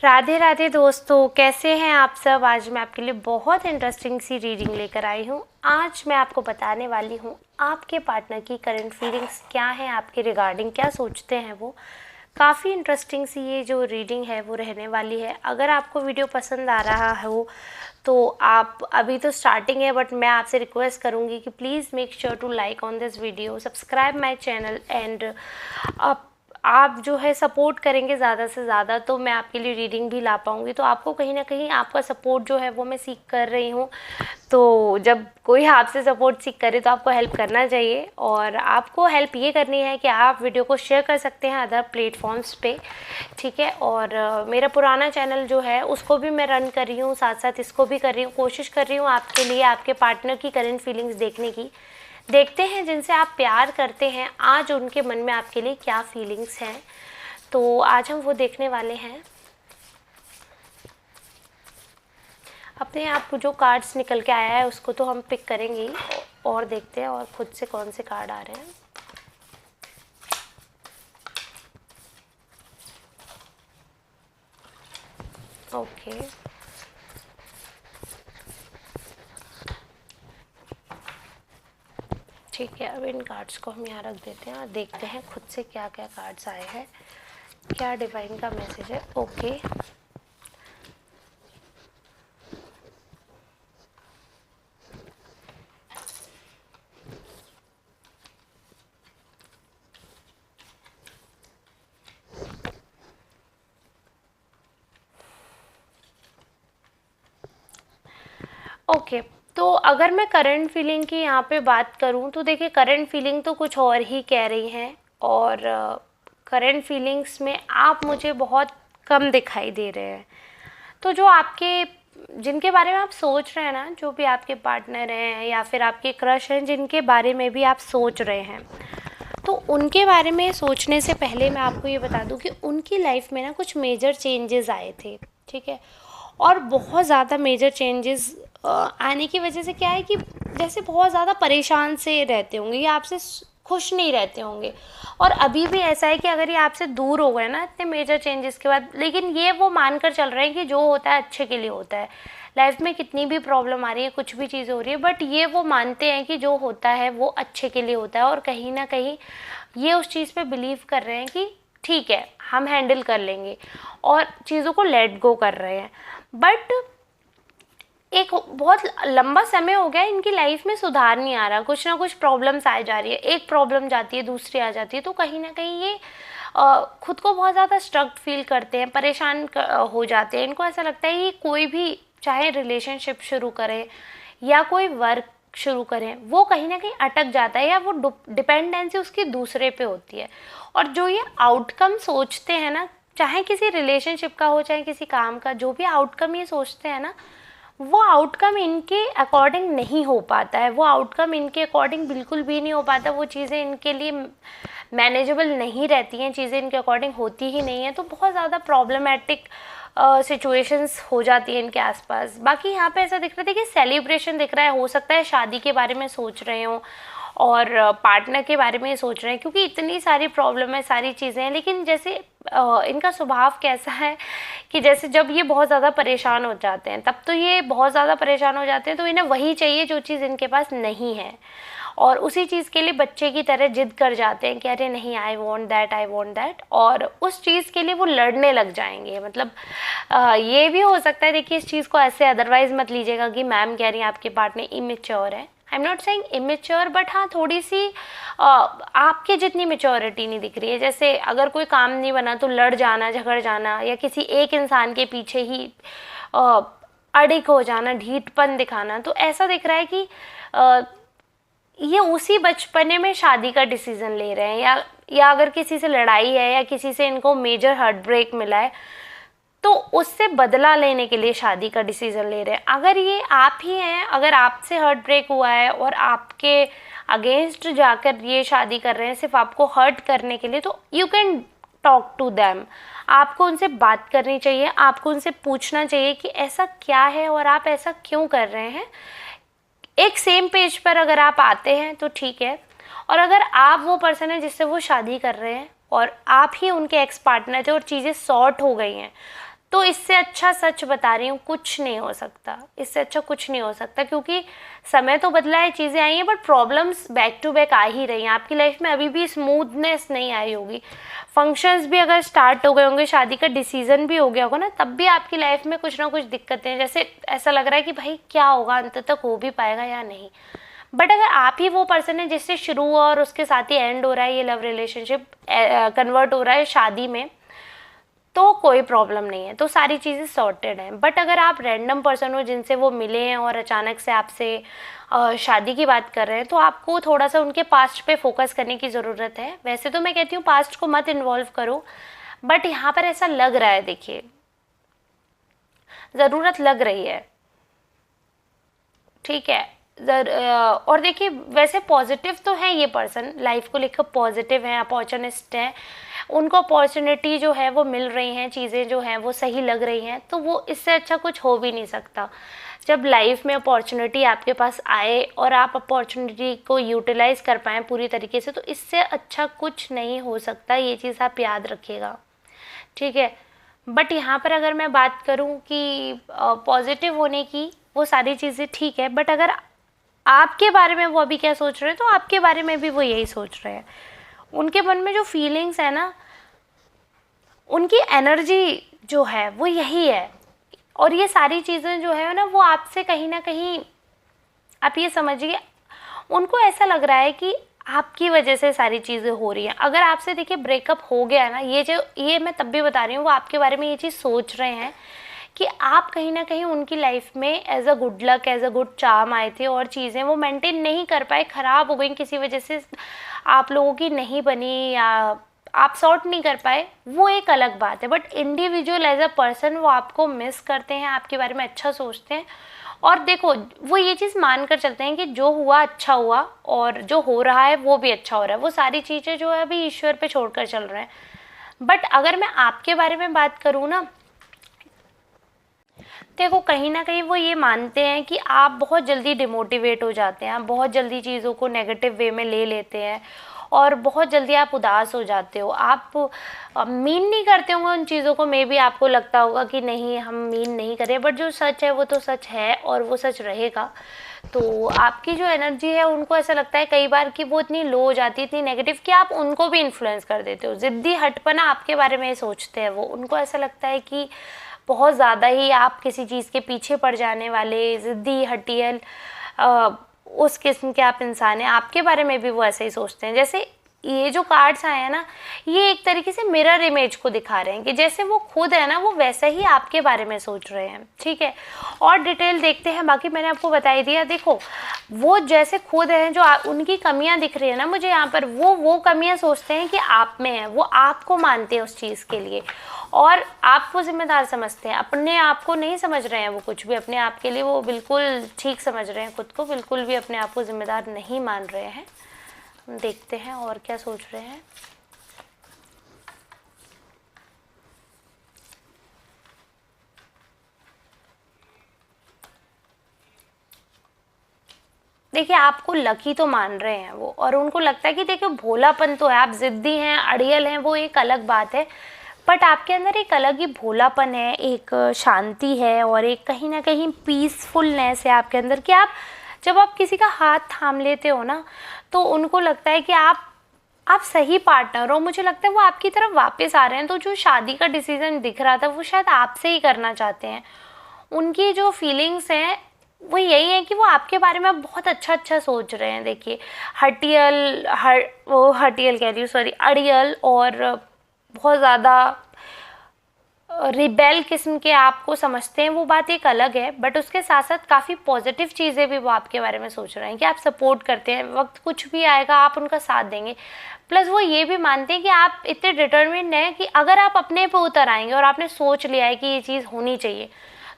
राधे राधे दोस्तों, कैसे हैं आप सब। आज मैं आपके लिए बहुत इंटरेस्टिंग सी रीडिंग लेकर आई हूँ। आज मैं आपको बताने वाली हूँ आपके पार्टनर की करंट फीलिंग्स क्या हैं, आपके रिगार्डिंग क्या सोचते हैं वो। काफ़ी इंटरेस्टिंग सी ये जो रीडिंग है वो रहने वाली है। अगर आपको वीडियो पसंद आ रहा हो तो आप अभी तो स्टार्टिंग है, बट मैं आपसे रिक्वेस्ट करूँगी कि please make sure to like on this video, subscribe my channel and आप जो है सपोर्ट करेंगे ज़्यादा से ज़्यादा तो मैं आपके लिए रीडिंग भी ला पाऊँगी। तो आपको कहीं ना कहीं आपका सपोर्ट जो है वो मैं सीख कर रही हूँ। तो जब कोई आपसे सपोर्ट सीख करे तो आपको हेल्प करना चाहिए, और आपको हेल्प ये करनी है कि आप वीडियो को शेयर कर सकते हैं अदर प्लेटफॉर्म्स पे, ठीक है। और मेरा पुराना चैनल जो है उसको भी मैं रन कर रही हूँ, साथ साथ इसको भी कर रही हूँ। कोशिश कर रही हूँ आपके लिए आपके पार्टनर की करंट फीलिंग्स देखने की। देखते हैं जिनसे आप प्यार करते हैं आज उनके मन में आपके लिए क्या फीलिंग्स हैं। तो आज हम वो देखने वाले हैं। अपने आप जो कार्ड्स निकल के आया है उसको तो हम पिक करेंगे ही, और देखते हैं और खुद से कौन से कार्ड आ रहे हैं। ओके, ठीक है। अब इन कार्ड्स को हम यहाँ रख देते हैं और देखते हैं खुद से क्या क्या कार्ड्स आए हैं, क्या डिवाइन का मैसेज है। Okay, okay. तो अगर मैं करंट फीलिंग की यहाँ पे बात करूँ तो देखिए, करंट फीलिंग तो कुछ और ही कह रही हैं, और करंट फीलिंग्स में आप मुझे बहुत कम दिखाई दे रहे हैं। तो जो आपके जिनके बारे में आप सोच रहे हैं ना, जो भी आपके पार्टनर हैं या फिर आपके क्रश हैं जिनके बारे में भी आप सोच रहे हैं, तो उनके बारे में सोचने से पहले मैं आपको ये बता दूं कि उनकी लाइफ में ना कुछ मेजर चेंजेस आए थे, ठीक है। और बहुत ज़्यादा मेजर चेंजेस आने की वजह से क्या है कि जैसे बहुत ज़्यादा परेशान से रहते होंगे या आपसे खुश नहीं रहते होंगे। और अभी भी ऐसा है कि अगर ये आपसे दूर हो गए ना इतने मेजर चेंजेस के बाद, लेकिन ये वो मानकर चल रहे हैं कि जो होता है अच्छे के लिए होता है। लाइफ में कितनी भी प्रॉब्लम आ रही है, कुछ भी चीज़ हो रही है, बट ये वो मानते हैं कि जो होता है वो अच्छे के लिए होता है। और कहीं ना कहीं ये उस चीज़ पे बिलीव कर रहे हैं कि ठीक है, हम हैंडल कर लेंगे, और चीज़ों को लेट गो कर रहे हैं। बट एक बहुत लंबा समय हो गया इनकी लाइफ में सुधार नहीं आ रहा, कुछ ना कुछ प्रॉब्लम्स आ जा रही है। एक प्रॉब्लम जाती है दूसरी आ जाती है, तो कहीं ना कहीं ये खुद को बहुत ज़्यादा स्ट्रक्ड फील करते हैं, परेशान हो जाते हैं। इनको ऐसा लगता है कि कोई भी चाहे रिलेशनशिप शुरू करें या कोई वर्क शुरू करें, वो कहीं ना कहीं अटक जाता है, या वो डिपेंडेंसी उसकी दूसरे पे होती है। और जो ये आउटकम सोचते हैं ना, चाहे किसी रिलेशनशिप का हो चाहे किसी काम का, जो भी आउटकम ये सोचते हैं ना, वो आउटकम इनके अकॉर्डिंग नहीं हो पाता है। वो आउटकम इनके अकॉर्डिंग बिल्कुल भी नहीं हो पाता। वो चीज़ें इनके लिए मैनेजेबल नहीं रहती हैं, चीज़ें इनके अकॉर्डिंग होती ही नहीं है। तो बहुत ज़्यादा प्रॉब्लमेटिक सिचुएशंस हो जाती है इनके आसपास। बाकी यहाँ पे ऐसा दिख रहा था कि सेलिब्रेशन दिख रहा है, हो सकता है शादी के बारे में सोच रहे हो और पार्टनर के बारे में सोच रहे हैं, क्योंकि इतनी सारी प्रॉब्लम है, सारी चीज़ें हैं। लेकिन जैसे इनका स्वभाव कैसा है कि जैसे जब ये बहुत ज़्यादा परेशान हो जाते हैं, तब तो ये बहुत ज़्यादा परेशान हो जाते हैं, तो इन्हें वही चाहिए जो चीज़ इनके पास नहीं है, और उसी चीज़ के लिए बच्चे की तरह जिद कर जाते हैं कि अरे नहीं, I want that, I want that, और उस चीज़ के लिए वो लड़ने लग जाएंगे। मतलब ये भी हो सकता है, देखिए इस चीज़ को ऐसे अदरवाइज मत लीजिएगा कि मैम कह रही हैं आपके पार्टनर इमेच्योर है। I am not saying immature, but हाँ थोड़ी सी आपके जितनी मेच्योरिटी नहीं दिख रही है। जैसे अगर कोई काम नहीं बना तो लड़ जाना, झगड़ जाना, या किसी एक इंसान के पीछे ही अड़िग हो जाना, ढीठपन दिखाना। तो ऐसा दिख रहा है कि ये उसी बचपने में शादी का डिसीजन ले रहे हैं, या अगर किसी से लड़ाई है या किसी से इनको मेजर हार्ट ब्रेक मिला है तो उससे बदला लेने के लिए शादी का डिसीजन ले रहे हैं। अगर ये आप ही हैं, अगर आपसे हर्ट ब्रेक हुआ है और आपके अगेंस्ट जाकर ये शादी कर रहे हैं सिर्फ आपको हर्ट करने के लिए, तो you can talk to them. आपको उनसे बात करनी चाहिए, आपको उनसे पूछना चाहिए कि ऐसा क्या है और आप ऐसा क्यों कर रहे हैं। एक सेम पेज पर अगर आप आते हैं तो ठीक है, और अगर आप वो पर्सन है जिससे वो शादी कर रहे हैं और आप ही उनके एक्स पार्टनर थे और चीज़ें सॉर्ट हो गई हैं, तो इससे अच्छा सच बता रही हूँ, कुछ नहीं हो सकता, इससे अच्छा कुछ नहीं हो सकता, क्योंकि समय तो बदला है, चीज़ें आई हैं, but problems back to back आ ही रही हैं आपकी लाइफ में। अभी भी स्मूथनेस नहीं आई होगी, फंक्शंस भी अगर स्टार्ट हो गए होंगे, शादी का डिसीजन भी हो गया होगा ना, तब भी आपकी लाइफ में कुछ ना कुछ दिक्कतें हैं। जैसे ऐसा लग रहा है कि भाई क्या होगा, अंत तक हो भी पाएगा या नहीं। बट अगर आप ही वो पर्सन है जिससे शुरू हुआ और उसके साथ ही एंड हो रहा है, ये लव रिलेशनशिप कन्वर्ट हो रहा है शादी में, तो कोई प्रॉब्लम नहीं है, तो सारी चीज़ें सॉर्टेड हैं। बट अगर आप रैंडम पर्सन हो जिनसे वो मिले हैं और अचानक से आपसे शादी की बात कर रहे हैं, तो आपको थोड़ा सा उनके पास्ट पे फोकस करने की ज़रूरत है। वैसे तो मैं कहती हूँ पास्ट को मत इन्वॉल्व करो, बट यहाँ पर ऐसा लग रहा है, देखिए ज़रूरत लग रही है, ठीक है। और देखिए वैसे पॉजिटिव तो है ये पर्सन, लाइफ को लेकर पॉजिटिव हैं, अपॉर्चुनिस्ट हैं, उनको अपॉर्चुनिटी जो है वो मिल रही हैं, चीज़ें जो हैं वो सही लग रही हैं, तो वो इससे अच्छा कुछ हो भी नहीं सकता। जब लाइफ में अपॉर्चुनिटी आपके पास आए और आप अपॉर्चुनिटी को यूटिलाइज़ कर पाएँ पूरी तरीके से, तो इससे अच्छा कुछ नहीं हो सकता, ये चीज़ आप याद रखिएगा, ठीक है। बट यहाँ पर अगर मैं बात करूँ कि पॉजिटिव होने की, वो सारी चीज़ें ठीक है, बट अगर आपके बारे में वो अभी क्या सोच रहे हैं, तो आपके बारे में भी वो यही सोच रहे हैं। उनके मन में जो फीलिंग्स है ना, उनकी एनर्जी जो है वो यही है, और ये सारी चीज़ें जो है ना वो आपसे कहीं ना कहीं, आप ये समझिए, उनको ऐसा लग रहा है कि आपकी वजह से सारी चीज़ें हो रही हैं। अगर आपसे देखिए ब्रेकअप हो गया ना, ये मैं तब भी बता रही हूँ, वो आपके बारे में ये चीज़ सोच रहे हैं कि आप कहीं ना कहीं उनकी लाइफ में as a good luck, as a good charm आए थे, और चीज़ें वो मेंटेन नहीं कर पाए, ख़राब हो गई किसी वजह से, आप लोगों की नहीं बनी या आप सॉर्ट नहीं कर पाए, वो एक अलग बात है। But individual as a person वो आपको मिस करते हैं, आपके बारे में अच्छा सोचते हैं, और देखो वो ये चीज़ मान कर चलते हैं कि जो हुआ अच्छा हुआ, और जो हो रहा है वो भी अच्छा हो रहा है। वो सारी चीज़ें जो है अभी ईश्वर पे छोड़कर चल रहे हैं। बट अगर मैं आपके बारे में बात करूँ ना, देखो कहीं ना कहीं वो ये मानते हैं कि आप बहुत जल्दी डिमोटिवेट हो जाते हैं, आप बहुत जल्दी चीज़ों को नेगेटिव वे में ले लेते हैं, और बहुत जल्दी आप उदास हो जाते हो। आप मीन नहीं करते होंगे उन चीज़ों को, मे बी आपको लगता होगा कि नहीं हम मीन नहीं करें, बट जो सच है वो तो सच है और वो सच रहेगा। तो आपकी जो एनर्जी है, उनको ऐसा लगता है कई बार कि वो इतनी लो हो जाती है, इतनी नेगेटिव, कि आप उनको भी इन्फ्लुएंस कर देते हो। ज़िद्दी हटपना आपके बारे में सोचते हैं वो, उनको ऐसा लगता है कि बहुत ज़्यादा ही आप किसी चीज़ के पीछे पड़ जाने वाले, ज़िद्दी हटियल उस किस्म के आप इंसान हैं। आपके बारे में भी वो ऐसे ही सोचते हैं। जैसे ये जो कार्ड्स आए हैं ना, ये एक तरीके से मिरर इमेज को दिखा रहे हैं कि जैसे वो खुद है ना, वो वैसे ही आपके बारे में सोच रहे हैं, ठीक है। और डिटेल देखते हैं, बाकी मैंने आपको बता ही दिया। देखो वो जैसे खुद हैं, जो उनकी कमियां दिख रही है ना मुझे यहाँ पर, वो कमियां सोचते हैं कि आप में है, वो आपको मानते हैं उस चीज़ के लिए, और आपको जिम्मेदार समझते हैं। अपने आप को नहीं समझ रहे हैं वो कुछ भी, अपने आप के लिए वो बिल्कुल ठीक समझ रहे हैं खुद को, बिल्कुल भी अपने आप को जिम्मेदार नहीं मान रहे हैं। देखते हैं और क्या सोच रहे हैं। देखिए आपको लकी तो मान रहे हैं वो, और उनको लगता है कि देखिए भोलापन तो है, आप जिद्दी हैं, अड़ियल हैं, वो एक अलग बात है, बट आपके अंदर एक अलग ही भोलापन है, एक शांति है, और एक कहीं ना कहीं पीसफुलनेस है आपके अंदर, कि आप जब आप किसी का हाथ थाम लेते हो ना, तो उनको लगता है कि आप सही पार्टनर हो। मुझे लगता है वो आपकी तरफ वापस आ रहे हैं। तो जो शादी का डिसीजन दिख रहा था, वो शायद आपसे ही करना चाहते हैं। उनकी जो फीलिंग्स हैं वो यही है कि वो आपके बारे में बहुत अच्छा अच्छा सोच रहे हैं। देखिए हटियल कह रही हूँ, सॉरी, अड़ियल, और बहुत ज़्यादा रिबेल किस्म के आपको समझते हैं, वो बात एक अलग है। बट उसके साथ साथ काफ़ी पॉजिटिव चीज़ें भी वो आपके बारे में सोच रहे हैं, कि आप सपोर्ट करते हैं, वक्त कुछ भी आएगा आप उनका साथ देंगे। प्लस वो ये भी मानते हैं कि आप इतने डिटर्मिन्ड हैं कि अगर आप अपने पे उतर आएंगे और आपने सोच लिया है कि ये चीज़ होनी चाहिए,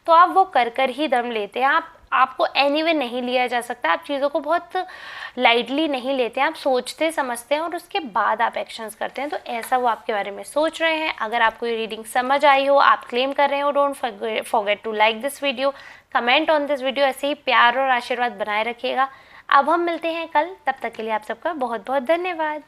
तो आप वो कर कर ही दम लेते हैं। आपको एनीवे नहीं लिया जा सकता, आप चीज़ों को बहुत लाइटली नहीं लेते हैं, आप सोचते समझते हैं और उसके बाद आप एक्शंस करते हैं। तो ऐसा वो आपके बारे में सोच रहे हैं। अगर आपको ये रीडिंग समझ आई हो, आप क्लेम कर रहे हो, don't forget to like this video, comment on this video. ऐसे ही प्यार और आशीर्वाद बनाए रखिएगा। अब हम मिलते हैं कल, तब तक के लिए आप सबका बहुत बहुत धन्यवाद।